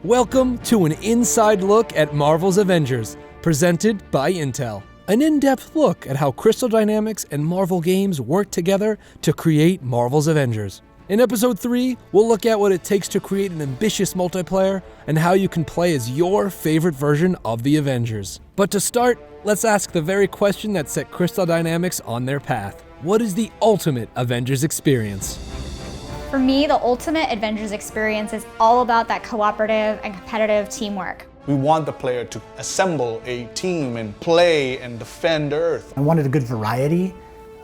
Welcome to an inside look at Marvel's Avengers, presented by Intel. An in-depth look at how Crystal Dynamics and Marvel Games work together to create Marvel's Avengers. In Episode 3, we'll look at what it takes to create an ambitious multiplayer and how you can play as your favorite version of the Avengers. But to start, let's ask the very question that set Crystal Dynamics on their path. What is the ultimate Avengers experience? For me, the ultimate Avengers experience is all about that cooperative and competitive teamwork. We want the player to assemble a team and play and defend Earth. I wanted a good variety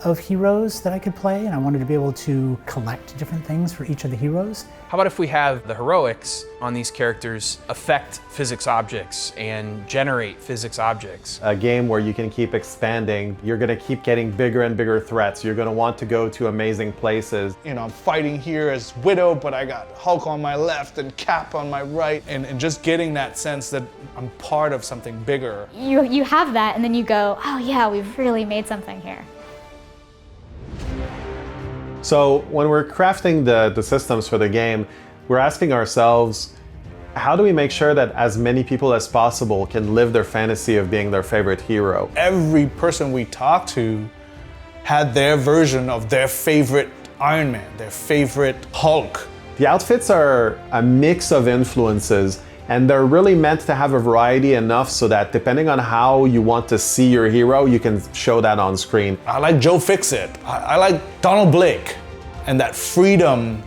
of heroes that I could play, and I wanted to be able to collect different things for each of the heroes. How about if we have the heroics on these characters affect physics objects and generate physics objects? A game where you can keep expanding, you're gonna keep getting bigger and bigger threats, you're gonna want to go to amazing places. You know, I'm fighting here as Widow, but I got Hulk on my left and Cap on my right, and just getting that sense that I'm part of something bigger. You have that, and then you go, oh yeah, we've really made something here. So when we're crafting the systems for the game, we're asking ourselves, how do we make sure that as many people as possible can live their fantasy of being their favorite hero? Every person we talked to had their version of their favorite Iron Man, their favorite Hulk. The outfits are a mix of influences, and they're really meant to have a variety enough so that depending on how you want to see your hero, you can show that on screen. I like Joe Fixit. I like Donald Blake. And that freedom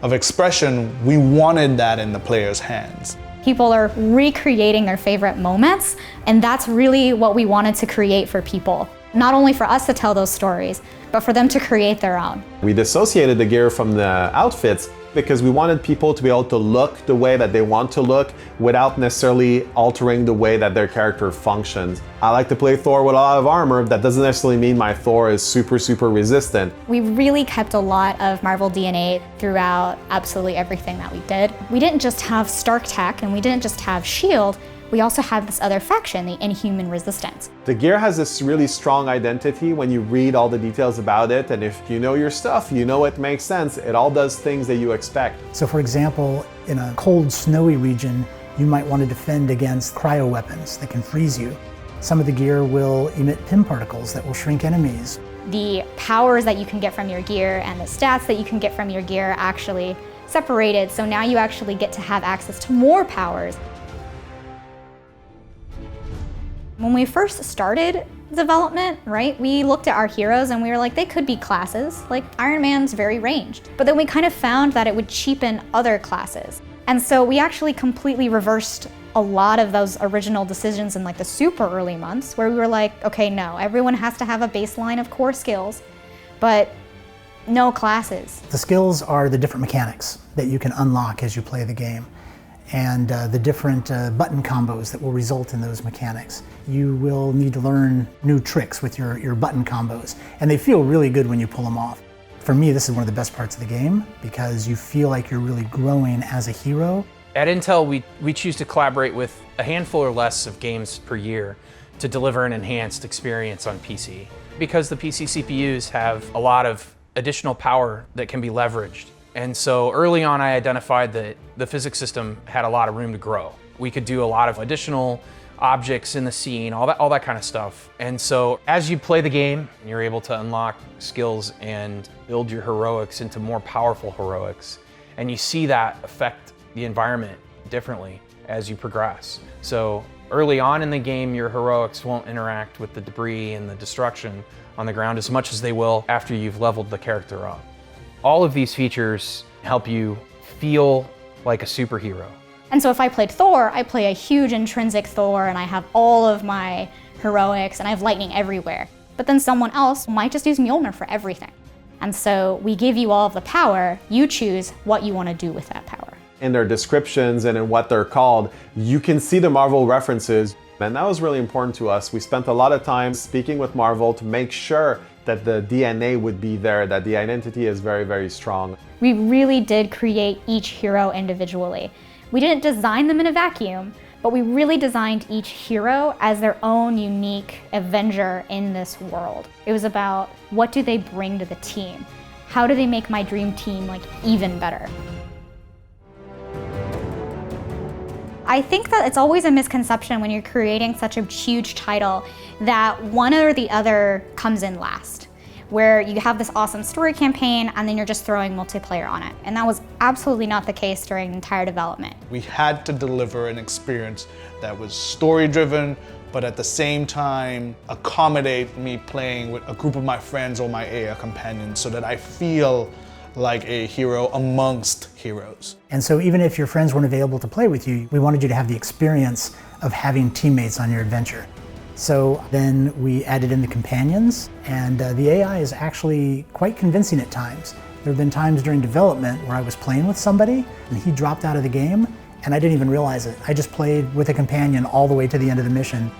of expression, we wanted that in the player's hands. People are recreating their favorite moments, and that's really what we wanted to create for people. Not only for us to tell those stories, but for them to create their own. We dissociated the gear from the outfits because we wanted people to be able to look the way that they want to look without necessarily altering the way that their character functions. I like to play Thor with a lot of armor. That doesn't necessarily mean my Thor is super resistant. We really kept a lot of Marvel DNA throughout absolutely everything that we did. We didn't just have Stark Tech and we didn't just have S.H.I.E.L.D., we also had this other faction, the Inhuman Resistance. The gear has this really strong identity when you read all the details about it, and if you know your stuff, you know it makes sense. It all does things that you expect. So for example, in a cold, snowy region, you might want to defend against cryo weapons that can freeze you. Some of the gear will emit PIM particles that will shrink enemies. The powers that you can get from your gear and the stats that you can get from your gear are actually separated, so now you actually get to have access to more powers. When we first started development, right, we looked at our heroes and we were like, they could be classes, like Iron Man's very ranged. But then we kind of found that it would cheapen other classes. And so we actually completely reversed a lot of those original decisions in like the super early months where we were like, okay, no, everyone has to have a baseline of core skills, but no classes. The skills are the different mechanics that you can unlock as you play the game, and the different button combos that will result in those mechanics. You will need to learn new tricks with your button combos, and they feel really good when you pull them off. For me, this is one of the best parts of the game because you feel like you're really growing as a hero. At Intel, we choose to collaborate with a handful or less of games per year to deliver an enhanced experience on PC. Because the PC CPUs have a lot of additional power that can be leveraged. And so early on, I identified that the physics system had a lot of room to grow. We could do a lot of additional objects in the scene, all that kind of stuff. And so as you play the game, you're able to unlock skills and build your heroics into more powerful heroics. And you see that affect the environment differently as you progress. So early on in the game, your heroics won't interact with the debris and the destruction on the ground as much as they will after you've leveled the character up. All of these features help you feel like a superhero. And so if I played Thor, I play a huge intrinsic Thor and I have all of my heroics and I have lightning everywhere. But then someone else might just use Mjolnir for everything. And so we give you all of the power, you choose what you want to do with that power. In their descriptions and in what they're called, you can see the Marvel references. And that was really important to us. We spent a lot of time speaking with Marvel to make sure that the DNA would be there, that the identity is very strong. We really did create each hero individually. We didn't design them in a vacuum, but we really designed each hero as their own unique Avenger in this world. It was about what do they bring to the team? How do they make my dream team like even better? I think that it's always a misconception when you're creating such a huge title that one or the other comes in last, where you have this awesome story campaign and then you're just throwing multiplayer on it. And that was absolutely not the case during the entire development. We had to deliver an experience that was story-driven, but at the same time accommodate me playing with a group of my friends or my AI companions so that I feel like a hero amongst heroes. And so even if your friends weren't available to play with you, we wanted you to have the experience of having teammates on your adventure. So then we added in the companions, and the AI is actually quite convincing at times. There have been times during development where I was playing with somebody and he dropped out of the game and I didn't even realize it. I just played with a companion all the way to the end of the mission.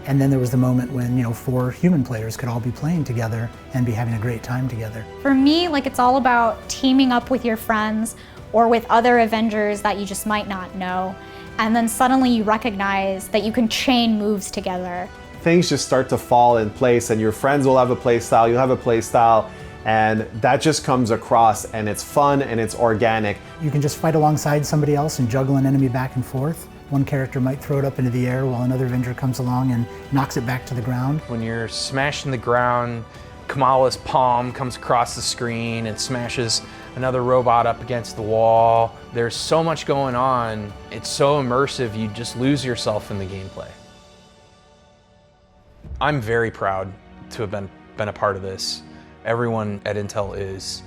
And then there was the moment when, 4 human players could all be playing together and be having a great time together. For me, it's all about teaming up with your friends or with other Avengers that you just might not know. And then suddenly you recognize that you can chain moves together. Things just start to fall in place, and your friends will have a play style, you'll have a play style, and that just comes across, and it's fun and it's organic. You can just fight alongside somebody else and juggle an enemy back and forth. One character might throw it up into the air while another Avenger comes along and knocks it back to the ground. When you're smashing the ground, Kamala's palm comes across the screen and smashes another robot up against the wall. There's so much going on. It's so immersive, you just lose yourself in the gameplay. I'm very proud to have been a part of this. Everyone at Intel is.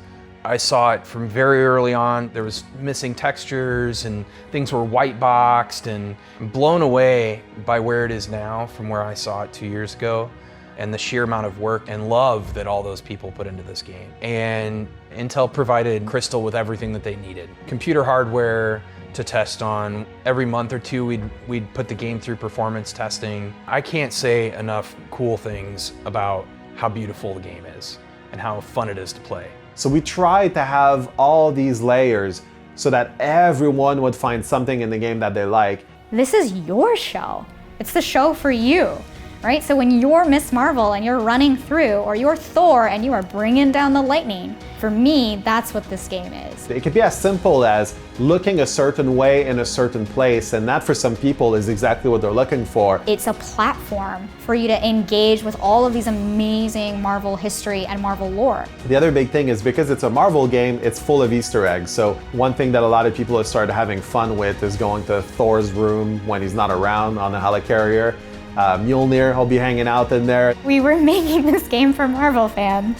I saw it from very early on. There was missing textures and things were white boxed, and I'm blown away by where it is now from where I saw it 2 years ago, and the sheer amount of work and love that all those people put into this game. And Intel provided Crystal with everything that they needed. Computer hardware to test on. Every month or two, we'd put the game through performance testing. I can't say enough cool things about how beautiful the game is and how fun it is to play. So we tried to have all these layers so that everyone would find something in the game that they like. This is your show. It's the show for you, right? So when you're Ms. Marvel and you're running through, or you're Thor and you are bringing down the lightning, for me, that's what this game is. It could be as simple as looking a certain way in a certain place, and that for some people is exactly what they're looking for. It's a platform for you to engage with all of these amazing Marvel history and Marvel lore. The other big thing is because it's a Marvel game, it's full of Easter eggs. So one thing that a lot of people have started having fun with is going to Thor's room when he's not around on the helicarrier. Mjolnir will be hanging out in there. We were making this game for Marvel fans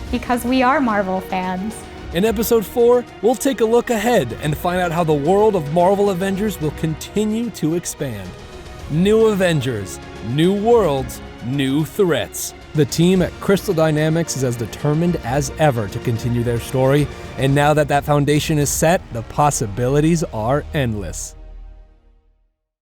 because we are Marvel fans. In episode 4, we'll take a look ahead and find out how the world of Marvel Avengers will continue to expand. New Avengers, new worlds, new threats. The team at Crystal Dynamics is as determined as ever to continue their story, and now that that foundation is set, the possibilities are endless.